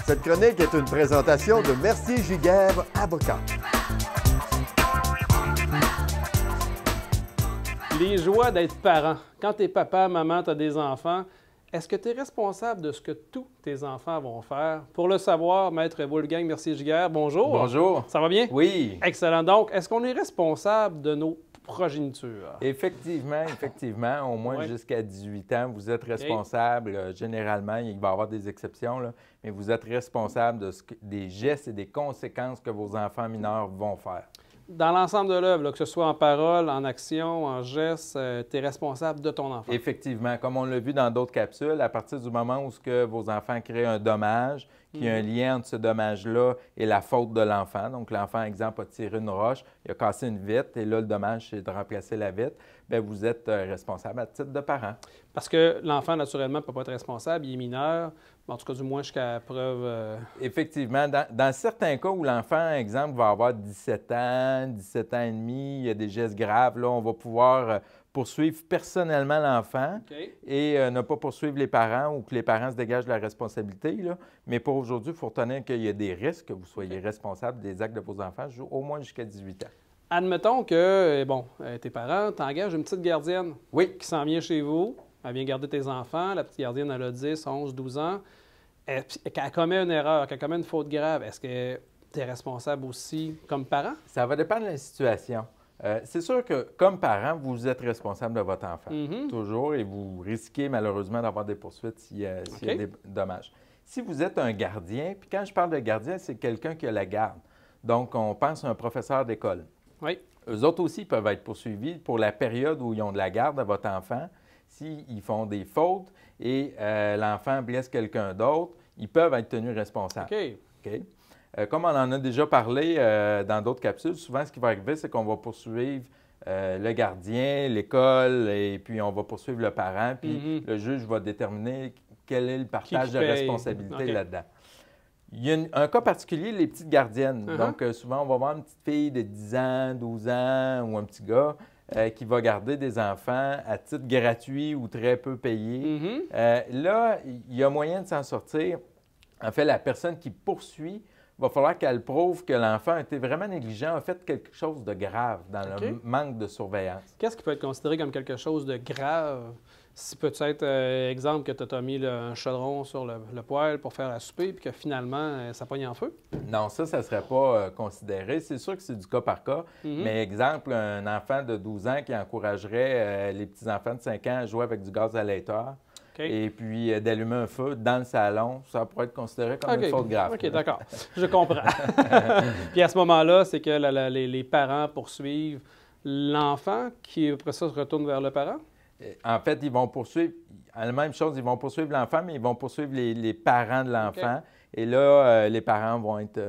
Cette chronique est une présentation de Mercier-Giguère, avocat. Les joies d'être parent. Quand tu es papa, maman, tu as des enfants, est-ce que tu es responsable de ce que tous tes enfants vont faire? Pour le savoir, Maître Wolfgang Mercier-Giguère, bonjour. Bonjour. Ça va bien? Oui. Excellent. Donc, est-ce qu'on est responsable de nos progénitures? Effectivement, au moins Ouais. jusqu'à 18 ans, vous êtes responsable. Généralement, il va y avoir des exceptions, là, mais vous êtes responsable des gestes et des conséquences que vos enfants mineurs vont faire. Dans l'ensemble de l'œuvre, là, que ce soit en parole, en action, en geste, tu es responsable de ton enfant. Effectivement, comme on l'a vu dans d'autres capsules, à partir du moment où vos enfants créent un dommage, qu'il y a un lien entre ce dommage-là et la faute de l'enfant. Donc, l'enfant, exemple, a tiré une roche, il a cassé une vitre, et là, le dommage, c'est de remplacer la vitre. Bien, vous êtes responsable à titre de parent. Parce que l'enfant, naturellement, ne peut pas être responsable, il est mineur, en tout cas, du moins jusqu'à preuve... Effectivement, dans certains cas où l'enfant, exemple, va avoir 17 ans et demi, il y a des gestes graves, là, on va pouvoir poursuivre personnellement l'enfant et ne pas poursuivre les parents ou que les parents se dégagent de la responsabilité. Là. Mais pour aujourd'hui, il faut retenir qu'il y a des risques que vous soyez responsable des actes de vos enfants au moins jusqu'à 18 ans. Admettons que, tes parents t'engagent une petite gardienne qui s'en vient chez vous, elle vient garder tes enfants, la petite gardienne, elle a 10, 11, 12 ans, qu'elle commet une erreur, qu'elle commet une faute grave, est-ce que tu es responsable aussi comme parent? Ça va dépendre de la situation. C'est sûr que, comme parent, vous êtes responsable de votre enfant, toujours, et vous risquez malheureusement d'avoir des poursuites s'il y a des dommages. Si vous êtes un gardien, puis quand je parle de gardien, c'est quelqu'un qui a la garde. Donc, on pense à un professeur d'école. Oui. Eux autres aussi peuvent être poursuivis pour la période où ils ont de la garde à votre enfant. S'ils font des fautes et l'enfant blesse quelqu'un d'autre, ils peuvent être tenus responsables. OK. Comme on en a déjà parlé dans d'autres capsules, souvent ce qui va arriver, c'est qu'on va poursuivre le gardien, l'école, et puis on va poursuivre le parent, puis le juge va déterminer quel est le partage de responsabilité là-dedans. Il y a un cas particulier, les petites gardiennes. Donc, souvent, on va voir une petite fille de 10 ans, 12 ans ou un petit gars qui va garder des enfants à titre gratuit ou très peu payé. Là, il y a moyen de s'en sortir. En fait, la personne qui poursuit, il va falloir qu'elle prouve que l'enfant a été vraiment négligent, a fait quelque chose de grave dans le manque de surveillance. Qu'est-ce qui peut être considéré comme quelque chose de grave? Si peut-être, exemple, que tu as mis un chaudron sur le poêle pour faire à souper, puis que finalement, ça pogne en feu? Non, ça ne serait pas considéré. C'est sûr que c'est du cas par cas. Mais exemple, un enfant de 12 ans qui encouragerait les petits-enfants de 5 ans à jouer avec du gaz à l'éteuil et puis d'allumer un feu dans le salon, ça pourrait être considéré comme une faute grave. OK, d'accord. Je comprends. Puis à ce moment-là, c'est que les parents poursuivent l'enfant qui, après ça, se retourne vers le parent? En fait, ils vont poursuivre, la même chose, ils vont poursuivre l'enfant, mais ils vont poursuivre les parents de l'enfant. Et là, les parents vont être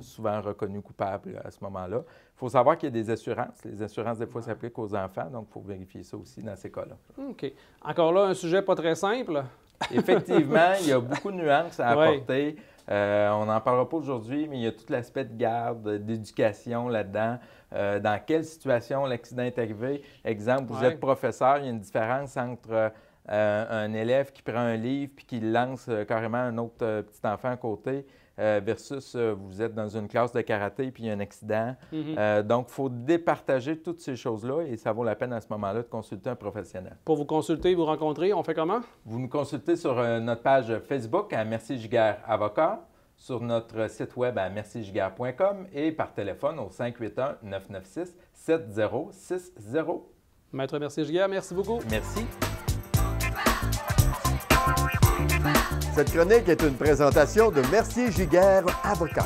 souvent reconnus coupables à ce moment-là. Il faut savoir qu'il y a des assurances. Les assurances, des fois, s'appliquent aux enfants, donc il faut vérifier ça aussi dans ces cas-là. OK. Encore là, un sujet pas très simple. Effectivement, il y a beaucoup de nuances à apporter. On n'en parlera pas aujourd'hui, mais il y a tout l'aspect de garde, d'éducation là-dedans. Dans quelle situation l'accident est arrivé? Exemple, vous êtes professeur, il y a une différence entre un élève qui prend un livre puis qui lance carrément un autre petit enfant à côté versus vous êtes dans une classe de karaté puis il y a un accident. Donc, il faut départager toutes ces choses-là et ça vaut la peine à ce moment-là de consulter un professionnel. Pour vous consulter, vous rencontrer, on fait comment? Vous nous consultez sur notre page Facebook à Mercier-Giguère Avocat, sur notre site web à mercier-giguère.com et par téléphone au 581-996-7060. Maître Mercier-Giguère, merci beaucoup. Merci. Cette chronique est une présentation de Mercier-Giguère, avocat.